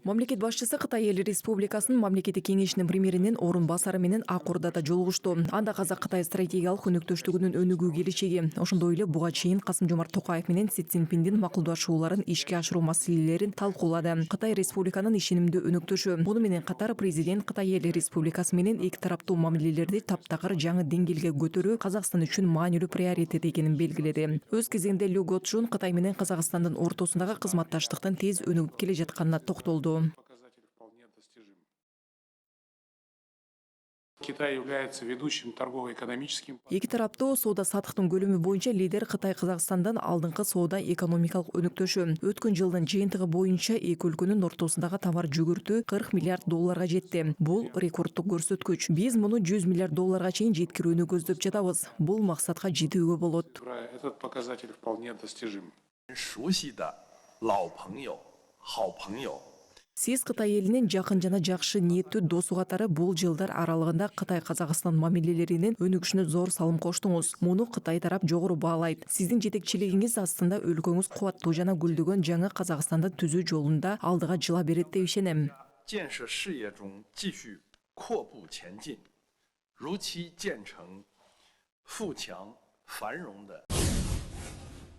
Мамлекет башчысы Кытай Эл Республикасынын мамлекеттик кеңешинин премьеринин орун басары менен Ак Ордада жолугушту. Анда Казак-Кытай стратегиялык өнөктөштүгүнүн өнүгүү келечеги, ошондой эле буга чейин Касым-Жомарт Токаев менен Си Цзиньпиндин макулдашууларын ишке ашыруу маселелерин талкуулады. Кытай Республиканын ишенимдүү өнөктөшү. Муну менен катар президент Кытай Эл Республикасы менен эки тараптуу мамилелерди таптакыр жаңы деңгээлге көтөрүү Казакстан үчүн маанилүү приоритет экенин белгиледи. Өз кезегинде Лю Гочжун Кытай менен Казакстандын ортосундагы кызматташтыктын тез өнүгүп келе жатканына токтолду. Китай является ведущим торгово-экономическим. Эки тараптуу соода саттыктын көлөмү боюнча лидер Кытай Казакстандан алдыңкы соода экономикалык өнөктөшү. Өткөн жылдын жыйынтыгы боюнча эки өлкөнүн ортосундагы товар жүгүртүү 40 миллиард долларга жетти. Бул рекордтук көрсөткүч. Биз муну 100 миллиард долларга чейин жеткирүүнү көздөп жатабыз. Бул максатка жетүүгө болот. Этот показатель вполне достижим. 熟悉的老朋友、好朋友。 Сиз Кытай элинин жакын жана жакшы ниеттүү досу катары бул жылдар аралыгында Кытай-Казакстан мамилелеринин өнүгүшүнө зор салым коштуңуз. Муну Кытай тарап жогору баалайт. Сиздин жетекчилигиңиз астында өлкөңүз кубаттуу жана гүлдөгөн жаңы Казакстанды түзүү жолунда алдыга жыла берет деп ишенем. 建设事业中继续阔步前进，如期建成富强繁荣的。